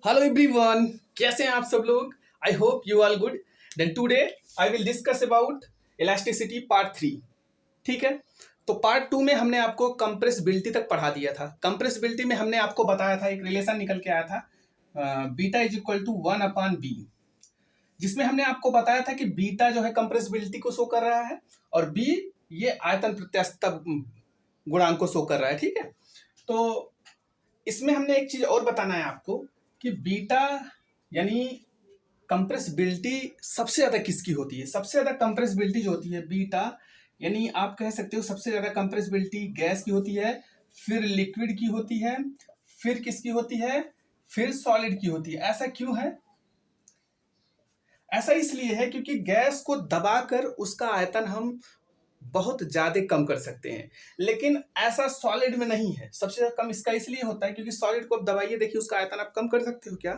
Hello everyone, कैसे हैं आप सब लोग। I hope you are good. Then today I will discuss about elasticity part 3। ठीक है, तो पार्ट 2 में हमने आपको कंप्रेसिबिलिटी तक पढ़ा दिया था। कंप्रेसिबिलिटी में हमने आपको बताया था, एक रिलेशन निकल के आया था beta is equal to 1/b, जिसमें हमने आपको बताया था कि बीटा जो है कंप्रेसिबिलिटी को शो कर रहा है और बी ये आयतन प्रत्यास्थता गुणांक को शो कर रहा है। ठीक है, तो इसमें हमने एक चीज और बताना है आपको कि बीटा यानी कंप्रेसिबिलिटी सबसे ज्यादा किसकी होती है। सबसे ज्यादा कंप्रेसिबिलिटी जो होती है बीटा, यानी आप कह सकते हो सबसे ज्यादा कंप्रेसिबिलिटी गैस की होती है, फिर लिक्विड की होती है, फिर किसकी होती है, फिर सॉलिड की होती है। ऐसा क्यों है? ऐसा इसलिए है क्योंकि गैस को दबाकर उसका आयतन हम बहुत ज्यादा कम कर सकते हैं, लेकिन ऐसा सॉलिड में नहीं है। सबसे ज्यादा कम इसका इसलिए होता है क्योंकि सॉलिड को आप दबाइए, देखिए उसका आयतन आप कम कर सकते हो क्या?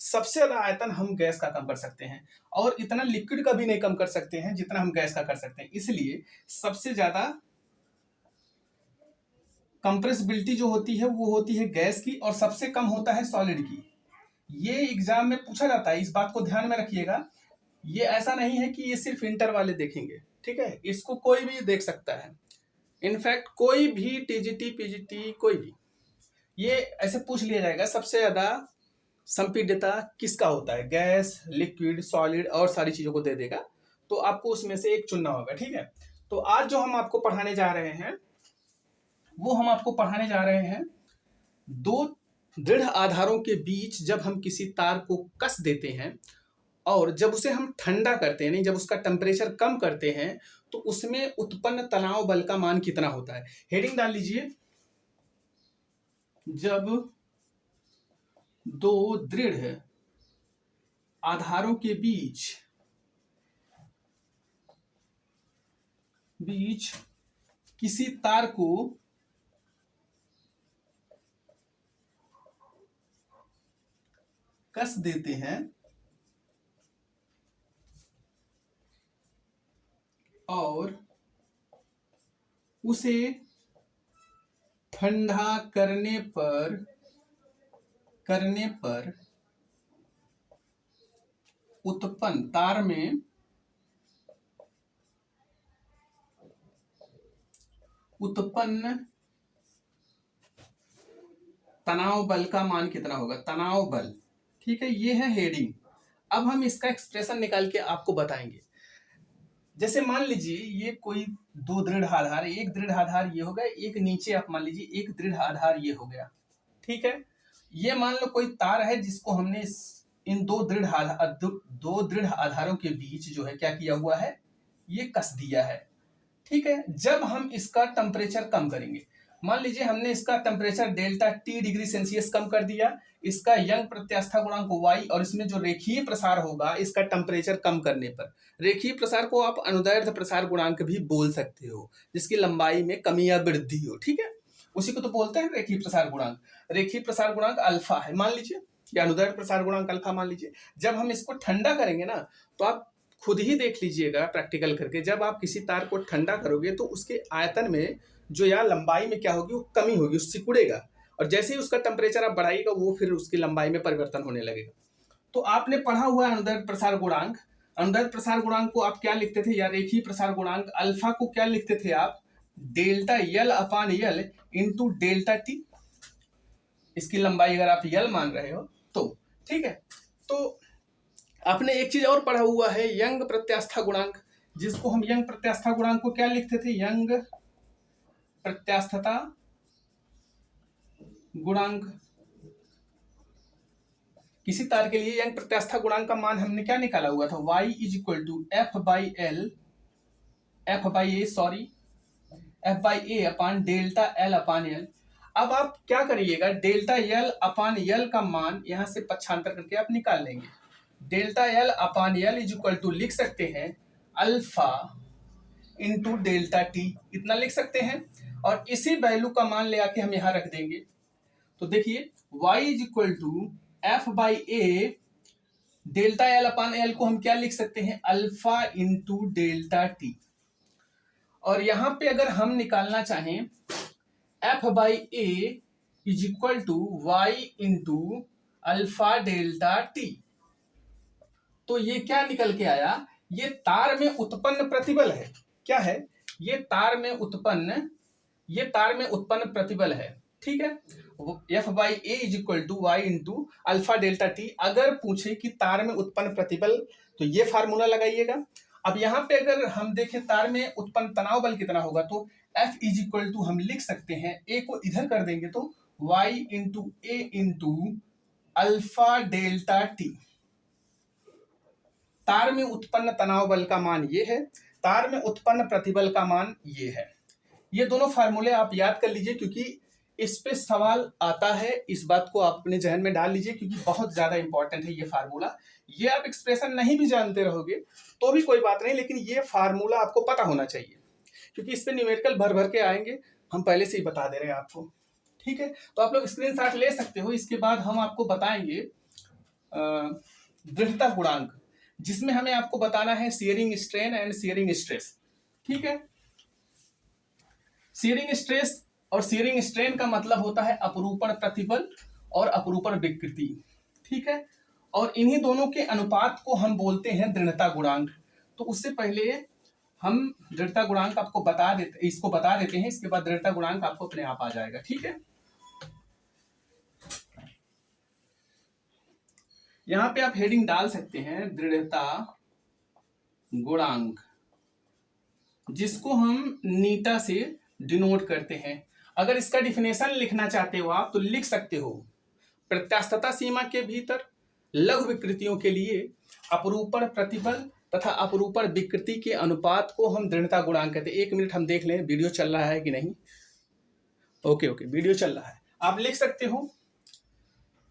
सबसे ज्यादा आयतन हम गैस का कम कर सकते हैं और इतना लिक्विड का भी नहीं कम कर सकते हैं जितना हम गैस का कर सकते हैं। इसलिए सबसे ज्यादा कंप्रेसिबिलिटी जो होती है वो होती है गैस की और सबसे कम होता है सॉलिड की। ये एग्जाम में पूछा जाता है, इस बात को ध्यान में रखिएगा। ये ऐसा नहीं है कि ये सिर्फ इंटर वाले देखेंगे, ठीक है, इसको कोई भी देख सकता है। इनफैक्ट कोई भी टीजीटी पीजीटी कोई भी ये ऐसे पूछ लिया जाएगा सबसे ज्यादा संपीड्यता किसका होता है, गैस, लिक्विड, सॉलिड और सारी चीजों को दे देगा, तो आपको उसमें से एक चुनना होगा। ठीक है, तो आज जो हम आपको पढ़ाने जा रहे हैं वो हम आपको पढ़ाने जा रहे हैं दो दृढ़ आधारों के बीच जब हम किसी तार को कस देते हैं और जब उसे हम ठंडा करते हैं, नहीं जब उसका टेम्परेचर कम करते हैं, तो उसमें उत्पन्न तनाव बल का मान कितना होता है। हेडिंग डाल लीजिए, जब दो दृढ़ आधारों के बीच किसी तार को कस देते हैं और उसे ठंडा करने पर उत्पन्न तार में उत्पन्न तनाव बल का मान कितना होगा, तनाव बल। ठीक है, ये है हेडिंग। अब हम इसका एक्सप्रेशन निकाल के आपको बताएंगे। जैसे मान लीजिए ये कोई दो दृढ़ आधार, एक दृढ़ आधार ये हो गया, एक नीचे आप मान लीजिए एक दृढ़ आधार ये हो गया। ठीक है, ये मान लो कोई तार है जिसको हमने इन दो दृढ़ आधारों के बीच जो है क्या किया हुआ है, ये कस दिया है। ठीक है, जब हम इसका टेम्परेचर कम करेंगे, मान लीजिए हमने इसका temperature delta T degree Celsius कम कर दिया, इसका यंग प्रत्यास्था गुणांक y और इसमें जो रेखीय प्रसार होगा इसका टेम्परेचर कम करने पर, रेखीय प्रसार को आप अनुदैर्ध्य प्रसार गुणांक भी बोल सकते हो, जिसकी लंबाई में कमी या वृद्धि हो। ठीक है, उसी को तो बोलते हैं रेखीय प्रसार गुणांक। रेखीय प्रसार गुणांक अल्फा है मान लीजिए, या अनुदैर्ध्य प्रसार गुणांक अल्फा मान लीजिए। जब हम इसको ठंडा करेंगे ना, तो आप खुद ही देख लीजिएगा प्रैक्टिकल करके, जब आप किसी तार को ठंडा करोगे तो उसके आयतन में जो या लंबाई में क्या होगी, वो कमी होगी, उससे सिकुड़ेगा, और जैसे ही उसका टेम्परेचर आप बढ़ाइएगा वो फिर उसकी लंबाई में परिवर्तन होने लगेगा। तो आपने पढ़ा हुआ है अनुदैर्ध्य प्रसार गुणांक। अनुदैर्ध्य प्रसार गुणांक को आप क्या लिखते थे, या रेखीय प्रसार गुणांक अल्फा को क्या लिखते थे आप, डेल्टा यल अपान यल इंटू डेल्टा टी। इसकी लंबाई अगर आप यल मान रहे हो तो ठीक है। तो आपने एक चीज और पढ़ा हुआ है यंग प्रत्यास्था गुणांक, जिसको हम यंग प्रत्यास्था गुणांक को क्या लिखते थे, यंग प्रत्यास्थता गुणांक। किसी तार के लिए यंग प्रत्यास्था गुणांक का मान हमने क्या निकाला हुआ था, y is equal to F by A upon delta L upon L. अब आप क्या करिएगा, डेल्टा एल अपान एल का मान यहां से पक्षांतर करके आप निकाल लेंगे। Delta L upon L is equal to लिख सकते हैं अल्फा इंटू डेल्टा टी, इतना लिख सकते हैं, और इसी वैल्यू का मान ले आके हम यहां रख देंगे। तो देखिए y is equal to F by A, delta L upon L को हम क्या लिख सकते हैं, अल्फा इंटू डेल्टा टी। और यहां पे अगर हम निकालना चाहें F by A is equal to Y into alpha delta T. तो ये क्या निकल के आया, ये तार में उत्पन्न प्रतिबल है। क्या है, ये तार में उत्पन्न प्रतिबल है। ठीक है, F by A is equal to Y into alpha delta T. अगर पूछे कि तार में उत्पन्न प्रतिबल, तो ये फार्मूला लगाइएगा। अब यहाँ पे अगर हम देखें तार में उत्पन्न तनाव बल कितना होगा, तो एफ इज इक्वल टू हम लिख सकते हैं, ए को इधर कर देंगे तो वाई इंटू ए इंटू अल्फा डेल्टा टी। तार में उत्पन्न तनाव बल का मान ये है, तार में उत्पन्न प्रतिबल का मान ये है। ये दोनों फार्मूले आप याद कर लीजिए, क्योंकि इस पे सवाल आता है। इस बात को आप अपने जहन में डाल लीजिए, क्योंकि बहुत ज्यादा इंपॉर्टेंट है ये फार्मूला। ये आप एक्सप्रेशन नहीं भी जानते रहोगे तो भी कोई बात नहीं, लेकिन ये फार्मूला आपको पता होना चाहिए, क्योंकि इस पे न्यूमेरिकल भर भर के आएंगे, हम पहले से ही बता दे रहे हैं आपको। ठीक है, तो आप लोग स्क्रीनशॉट ले सकते हो। इसके बाद हम आपको बताएंगे दृढ़ता गुणांक, जिसमें हमें आपको बताना है shearing strain and shearing stress. ठीक है, शियरिंग स्ट्रेस और शियरिंग स्ट्रेन का मतलब होता है अपरूपण प्रतिबल और अपरूपण विकृति। ठीक है, और इन्हीं दोनों के अनुपात को हम बोलते हैं दृढ़ता गुणांक। तो उससे पहले हम दृढ़ता गुणांक आपको बता देते हैं, इसके बाद दृढ़ता गुणांक आपको अपने आप आ जाएगा। ठीक है, यहां पे आप हेडिंग डाल सकते हैं दृढ़ता गुणांक, जिसको हम नीटा से डिनोट करते हैं। अगर इसका डिफिनेशन लिखना चाहते हो आप तो लिख सकते हो, प्रत्यास्थता सीमा के भीतर लघु विकृतियों के लिए अपरूपण प्रतिबल तथा अपरूपण विकृति के अनुपात को हम दृढ़ता गुणांक कहते हैं। 1 मिनट हम देख लें वीडियो चल रहा है कि नहीं। ओके, वीडियो चल रहा है। आप लिख सकते हो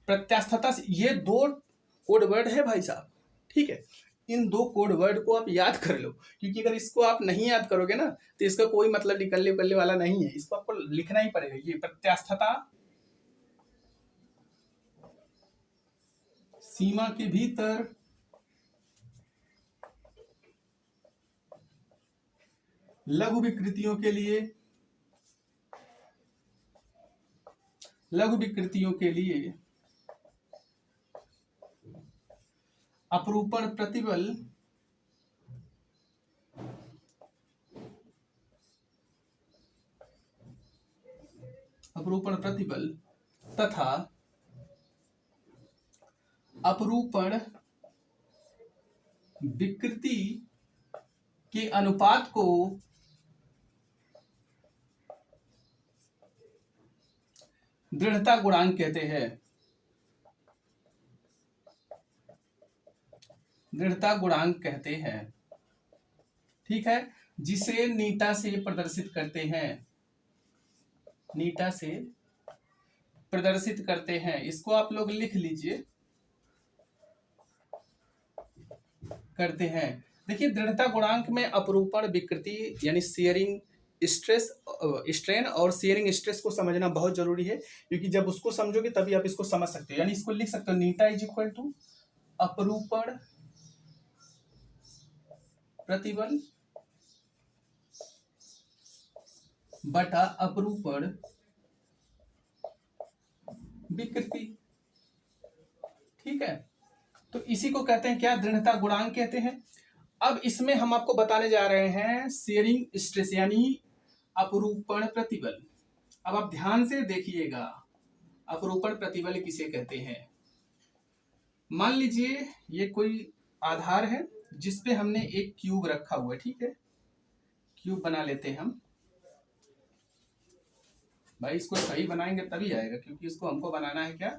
प्रत्यास्थता, ये 2 कोड वर्ड है भाई साहब। ठीक है, इन 2 कोड वर्ड को आप याद कर लो, क्योंकि अगर इसको आप नहीं याद करोगे ना तो इसका कोई मतलब निकलने वाला नहीं है। इसको आपको लिखना ही पड़ेगा। ये प्रत्यास्थता सीमा के भीतर लघु विकृतियों के लिए अपरूपण प्रतिबल तथा अपरूपण विकृति के अनुपात को दृढ़ता गुणांक कहते हैं। दृढ़ता गुणांक कहते हैं। ठीक है, जिसे नीटा से प्रदर्शित करते हैं। नीटा से प्रदर्शित करते हैं, इसको आप लोग लिख लीजिए। करते हैं, देखिए दृढ़ता गुणांक में अपरूपण विकृति यानी शियरिंग स्ट्रेन और शियरिंग स्ट्रेस को समझना बहुत जरूरी है, क्योंकि जब उसको समझोगे तभी आप इसको समझ सकते हो। यानी इसको लिख सकते हो नीटा इज इक्वल टू अपरूपण प्रतिबल बटा अपरूपण विकृति। ठीक है, तो इसी को कहते हैं क्या, दृढ़ता गुणांक कहते हैं। अब इसमें हम आपको बताने जा रहे हैं शियरिंग स्ट्रेस यानी अपरूपण प्रतिबल। अब आप ध्यान से देखिएगा, अपरूपण प्रतिबल किसे कहते हैं। मान लीजिए ये कोई आधार है जिसपे हमने एक क्यूब रखा हुआ है। ठीक है, क्यूब बना लेते हैं हम। भाई इसको सही बनाएंगे तभी आएगा, क्योंकि इसको हमको बनाना है क्या,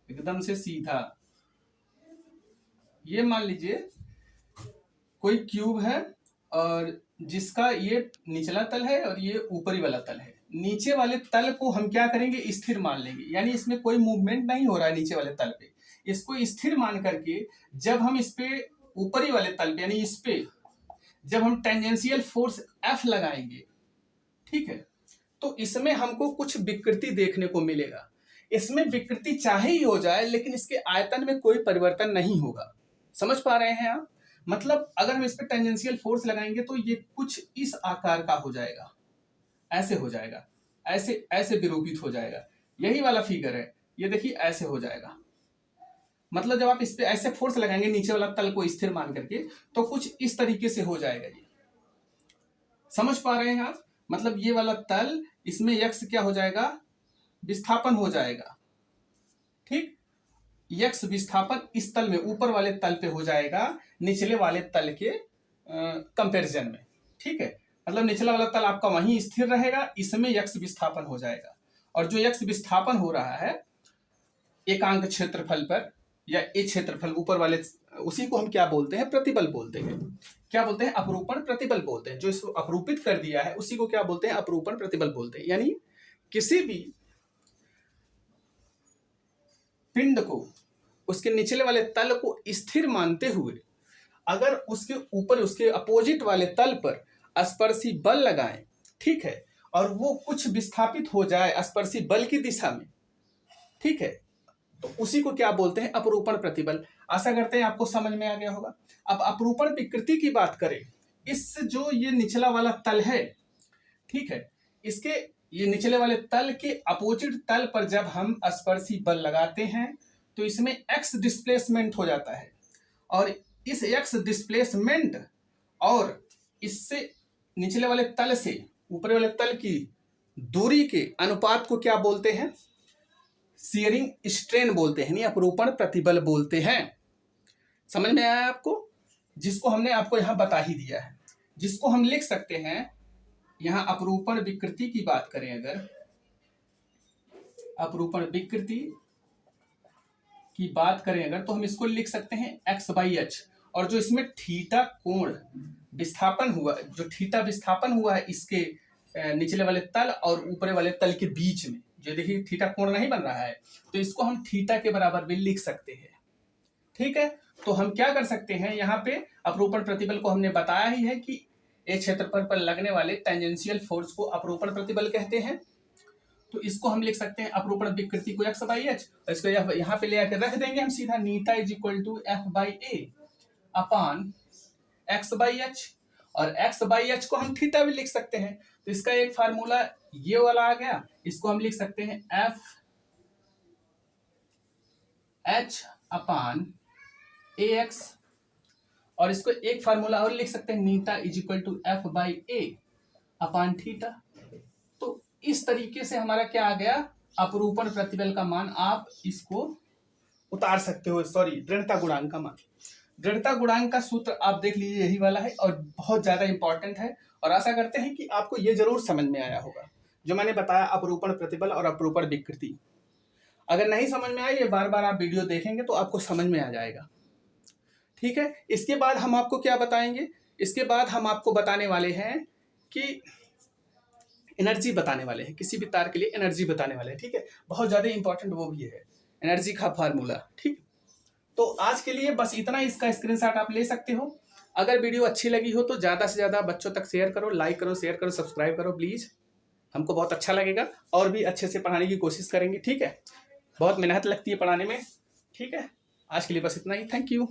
एकदम से सीधा। ये मान लीजिए कोई क्यूब है और जिसका ये निचला तल है और ये ऊपरी वाला तल है। नीचे वाले तल को हम क्या करेंगे, स्थिर मान लेंगे, यानी इसमें कोई मूवमेंट नहीं हो रहा है नीचे वाले तल पे। इसको स्थिर मान करके जब हम इस पे ऊपरी वाले तल पे यानी इस पे जब हम टेंजेंशियल फोर्स F लगाएंगे, ठीक है, तो इसमें हमको कुछ विकृति देखने को मिलेगा। इसमें विकृति चाहे ही हो जाए लेकिन इसके आयतन में कोई परिवर्तन नहीं होगा। समझ पा रहे हैं आप? मतलब अगर हम इस पे टेंजेंशियल फोर्स लगाएंगे तो ये कुछ इस आकार का हो जाएगा, ऐसे हो जाएगा, ऐसे ऐसे विरूपित हो जाएगा। यही वाला फिगर है, ये देखिए ऐसे हो जाएगा। मतलब जब आप इस पे ऐसे फोर्स लगाएंगे नीचे वाला तल को स्थिर मान करके, तो कुछ इस तरीके से हो जाएगा। ये समझ पा रहे हैं आप? मतलब ये वाला तल, इसमें यक्स क्या हो जाएगा, विस्थापन हो जाएगा। ठीक, यक्स विस्थापन इस तल में, ऊपर वाले तल पे हो जाएगा निचले वाले तल के कंपैरिजन में। ठीक है, मतलब निचला वाला तल आपका वहीं स्थिर रहेगा, इसमें यक्स विस्थापन हो जाएगा। और जो यक्स विस्थापन हो रहा है एकांक क्षेत्रफल पर या ए क्षेत्रफल ऊपर वाले, उसी को हम क्या बोलते हैं, प्रतिबल बोलते हैं। क्या बोलते हैं, अपरूपण प्रतिबल बोलते हैं। जो इसको अपरूपित कर दिया है उसी को क्या बोलते हैं, अपरूपण प्रतिबल बोलते हैं। यानी किसी भी पिंड को उसके निचले वाले तल को स्थिर मानते हुए अगर उसके ऊपर उसके अपोजिट वाले तल पर स्पर्शी बल लगाएं, ठीक है, और वो कुछ विस्थापित हो जाए स्पर्शी बल की दिशा में, ठीक है, तो उसी को क्या बोलते हैं, अपरूपण प्रतिबल। आशा करते हैं आपको समझ में आ गया होगा। अब अपरूपण विकृति की बात करें, इस जो ये निचला वाला तल है, ठीक है, इसके ये निचले वाले तल के अपोजिट तल पर जब हम स्पर्शी बल लगाते हैं तो इसमें एक्स डिस्प्लेसमेंट हो जाता है, और इस एक्स डिस्प्लेसमेंट और इससे निचले वाले तल से ऊपर वाले तल की दूरी के अनुपात को क्या बोलते हैं, शियरिंग स्ट्रेन बोलते हैं, यानी अपरूपण प्रतिबल बोलते हैं। समझ में आया आपको? जिसको हमने आपको यहां बता ही दिया है, जिसको हम लिख सकते हैं यहां अपरूपण विकृति की बात करें, अगर अपरूपण विकृति की बात करें अगर, तो हम इसको लिख सकते हैं x/h, और जो इसमें थीटा कोण विस्थापन हुआ, जो थीटा विस्थापन हुआ है इसके निचले वाले तल और ऊपरे वाले तल के बीच में, जो देखिए थीटा कोण नहीं बन रहा है, तो इसको हम थीटा के बराबर भी लिख सकते हैं। ठीक है, तो हम क्या कर सकते हैं, यहाँ पे अपरूपण प्रतिबल को हमने बताया ही है कि एक क्षेत्रफल पर लगने वाले टेंजेंशियल फोर्स को अपरूपण प्रतिबल कहते हैं। तो इसको हम लिख सकते हैं अपरूपण विकृति को x/h, इसको यहाँ पे ले आकर रख देंगे हम सीधा, नीटा = f/a अपान x/h, और x/h को हम थीटा भी लिख सकते हैं। तो इसका एक फार्मूला ये वाला आ गया, इसको हम लिख सकते हैं f(h) अपान ax, और इसको एक फार्मूला और लिख सकते हैं, नीटा = f/a अपान थीटा। तो इस तरीके से हमारा क्या आ गया, अपरूपण प्रतिबल का मान आप इसको उतार सकते हो, सॉरी दृढ़ता गुणांक का मान। दृढ़ता गुणांक का सूत्र आप देख लीजिए, यही वाला है और बहुत ज्यादा इंपॉर्टेंट है, और आशा करते हैं कि आपको ये जरूर समझ में आया होगा जो मैंने बताया, अपरूपण प्रतिबल और अपरूपण विकृति। अगर नहीं समझ में आए, ये बार बार आप वीडियो देखेंगे तो आपको समझ में आ जाएगा। ठीक है, इसके बाद हम आपको क्या बताएंगे, इसके बाद हम आपको बताने वाले हैं कि एनर्जी बताने वाले हैं, किसी भी तार के लिए एनर्जी बताने वाले हैं। ठीक है, बहुत ज्यादा इंपॉर्टेंट वो भी है, एनर्जी का फार्मूला। ठीक, तो आज के लिए बस इतना, इसका स्क्रीनशॉट आप ले सकते हो। अगर वीडियो अच्छी लगी हो तो ज़्यादा से ज़्यादा बच्चों तक शेयर करो, लाइक करो, शेयर करो, सब्सक्राइब करो प्लीज़, हमको बहुत अच्छा लगेगा, और भी अच्छे से पढ़ाने की कोशिश करेंगे। ठीक है, बहुत मेहनत लगती है पढ़ाने में। ठीक है, आज के लिए बस इतना ही, थैंक यू।